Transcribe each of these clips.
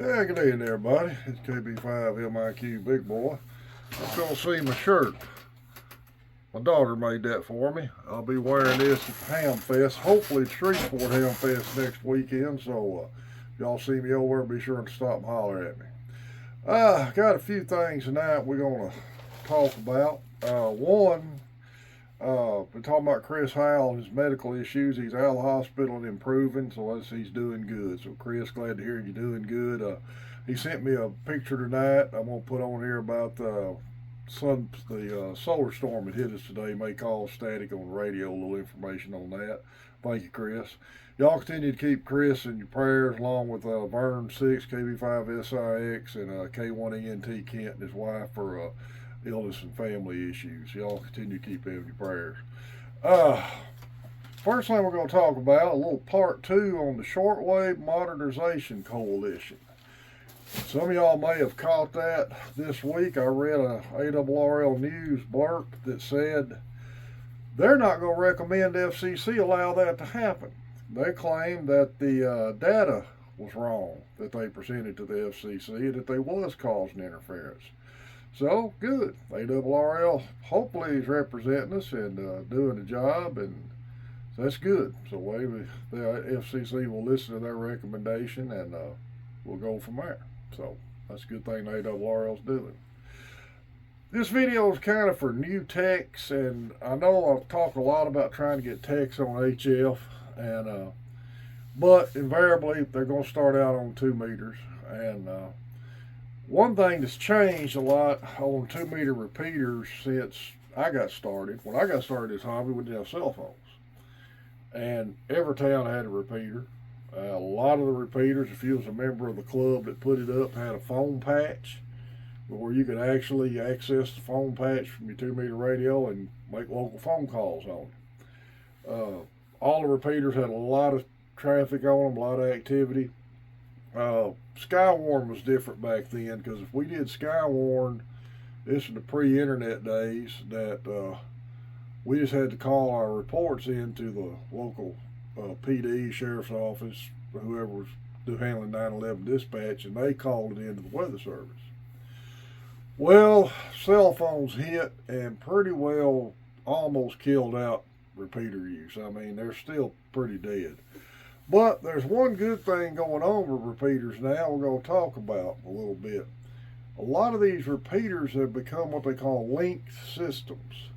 Yeah, good evening, everybody. It's KB5 MIQ Big Boy. I'm going to see my shirt. My daughter made that for me. I'll be wearing this at the Ham Fest, hopefully Shreveport Ham Fest next weekend. So, if y'all see me over there, be sure to stop and holler at me. Got a few things tonight we're going to talk about. One, we're talking about Chris Howell and his medical issues. He's out of the hospital and improving, so he's doing good. So, Chris, glad to hear you doing good. He sent me a picture tonight. I'm gonna put on here about the solar storm that hit us today. May cause static on the radio. A little information on that. Thank you, Chris. Y'all continue to keep Chris in your prayers, along with Vern 6, KB5SIX, and K1ENT Kent and his wife for illness and family issues. Y'all continue to keep them in your prayers. Uh, First thing we're going to talk about, a little part two on the Shortwave Modernization Coalition. Some of y'all may have caught that this week. I read a ARRL News blurb that said they're not going to recommend the FCC allow that to happen. They claim that the data was wrong that they presented to the FCC and that they was causing interference. So, good. ARRL hopefully is representing us and doing the job, and that's good. So, maybe the FCC will listen to their recommendation, and we'll go from there. So, that's a good thing ARRL's doing. This video is kind of for new techs, and I know I've talked a lot about trying to get techs on HF, and but invariably they're going to start out on 2 meters, and one thing that's changed a lot on 2 meter repeaters since I got started. When I got started this hobby, we didn't have cell phones. And every town had a repeater. A lot of the repeaters, if you was a member of the club that put it up, had a phone patch where you could actually access the phone patch from your 2 meter radio and make local phone calls on it. All the repeaters had a lot of traffic on them, a lot of activity. Skywarn was different back then, because if we did Skywarn, this is the pre-internet days, that we just had to call our reports into the local PD, sheriff's office, whoever was handling 911 dispatch, and they called it into the weather service. Well, cell phones hit and pretty well almost killed out repeater use. I mean, they're still pretty dead. But there's one good thing going on with repeaters now we're going to talk about a little bit. A lot of these repeaters have become what they call linked systems,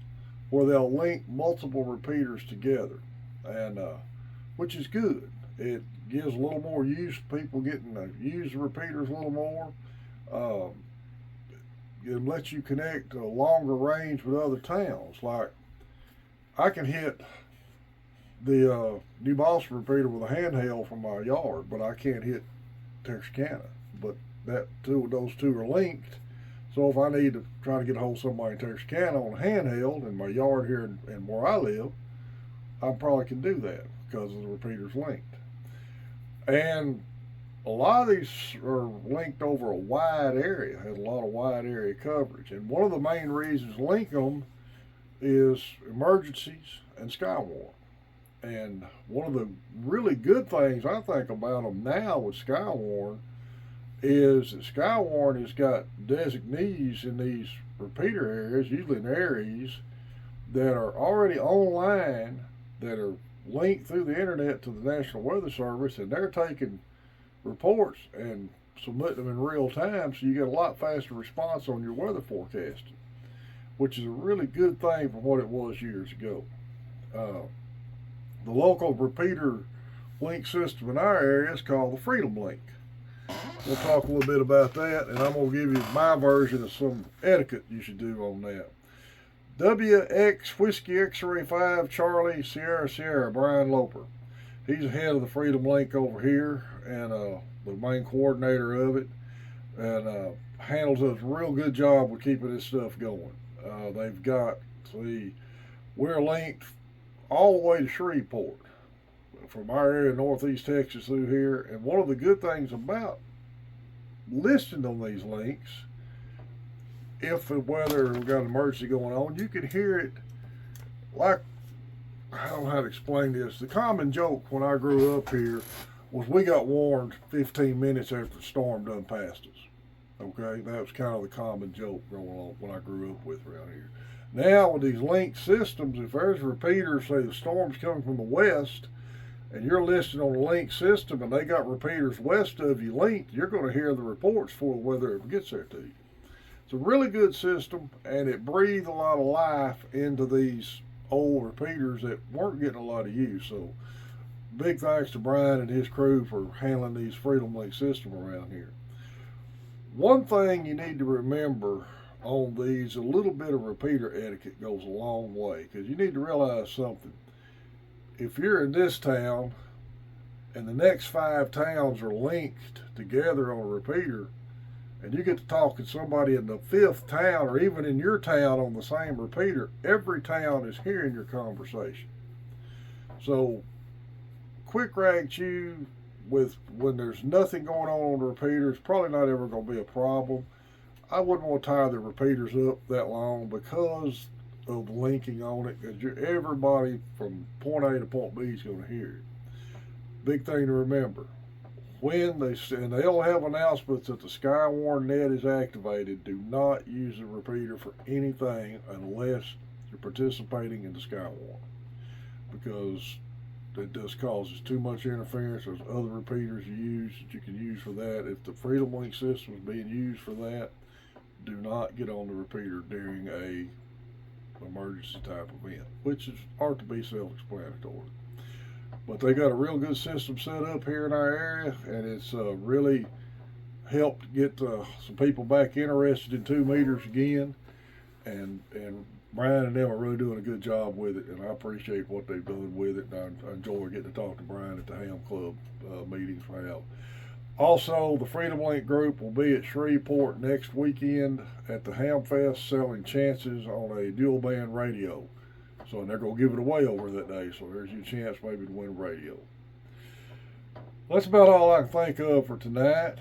where they'll link multiple repeaters together, and which is good. It gives a little more use, people getting to use the repeaters a little more. It lets you connect a longer range with other towns. Like, I can hit the New Boston repeater with a handheld from my yard, but I can't hit Texarkana. But those two are linked. So if I need to try to get a hold of somebody in Texarkana on a handheld in my yard here and where I live, I probably can do that because the repeater's linked. And a lot of these are linked over a wide area, has a lot of wide area coverage. And one of the main reasons to link them is emergencies and Skywarn. And one of the really good things I think about them now with Skywarn is that Skywarn has got designees in these repeater areas, usually in areas that are already online, that are linked through the internet to the National Weather Service, and they're taking reports and submitting them in real time, so you get a lot faster response on your weather forecasting, which is a really good thing from what it was years ago. The local repeater link system in our area is called the Freedom Link. We'll talk a little bit about that, and I'm going to give you my version of some etiquette you should do on that. WX Whiskey X-Ray 5 Charlie Sierra Sierra Brian Loper. He's the head of the Freedom Link over here and the main coordinator of it, and handles a real good job with keeping this stuff going. They've got, see, we're linked all the way to Shreveport from our area, Northeast Texas, through here. And one of the good things about listing on these links, if the weather we've got an emergency going on, you can hear it like, I don't know how to explain this. The common joke when I grew up here was we got warned 15 minutes after the storm done passed us. Okay, that was kind of the common joke growing on when I grew up with around here. Now with these linked systems, if there's repeaters, say the storm's coming from the west, and you're listed on a linked system and they got repeaters west of you linked, you're going to hear the reports for whether it gets there to you. It's a really good system, and it breathed a lot of life into these old repeaters that weren't getting a lot of use. So big thanks to Brian and his crew for handling these Freedom Link system around here. One thing you need to remember on these, a little bit of repeater etiquette goes a long way, because you need to realize something. If you're in this town and the next 5 towns are linked together on a repeater, and you get to talking to somebody in the 5th town or even in your town on the same repeater, every town is hearing your conversation. So quick rag chew with when there's nothing going on the repeater, it's probably not ever going to be a problem. I wouldn't want to tie the repeaters up that long because of linking on it, because everybody from point A to point B is going to hear it. Big thing to remember, when they'll have announcements that the Skywarn net is activated, do not use the repeater for anything unless you're participating in the Skywarn, because it just causes too much interference. There's other repeaters you can use for that. If the Freedom Link system is being used for that, do not get on the repeater during a emergency type event, which is ought to be self-explanatory. But they got a real good system set up here in our area, and it's really helped get some people back interested in 2 meters again. And Brian and them are really doing a good job with it, and I appreciate what they've done with it. And I enjoy getting to talk to Brian at the Ham Club meetings we have. Also, the Freedom Link group will be at Shreveport next weekend at the Ham Fest selling chances on a dual band radio. So, and they're going to give it away over that day, so there's your chance maybe to win a radio. That's about all I can think of for tonight.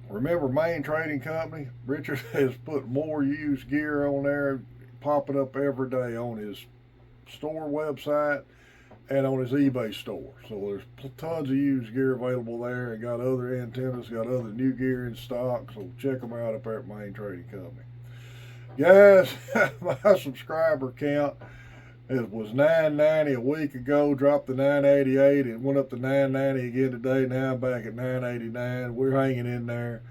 Remember, Main Trading Company, Richard has put more used gear on there, popping up every day on his store website and on his eBay store. So there's tons of used gear available there, and got other antennas, got other new gear in stock. So check them out up there at Main Trading Company. Guys, my subscriber count, it was 990 a week ago, dropped to 988, it went up to 990 again today. Now I'm back at 989. We're hanging in there.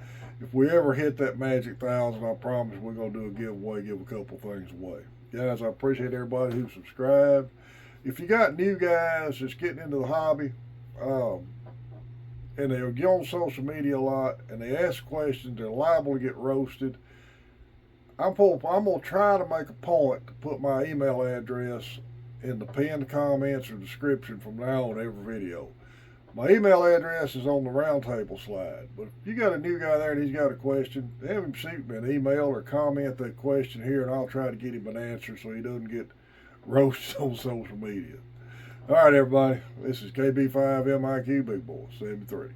If we ever hit that magic 1,000, I promise we're going to do a giveaway, give a couple things away. Guys, I appreciate everybody who subscribed. If you got new guys just getting into the hobby, and they get on social media a lot, and they ask questions, they're liable to get roasted. I'm going to try to make a point to put my email address in the pinned comments or description from now on every video. My email address is on the roundtable slide. But if you got a new guy there and he's got a question, have him shoot me an email or comment that question here, and I'll try to get him an answer so he doesn't get roasted on social media. All right, everybody. This is KB5MIQ Big Boy 73.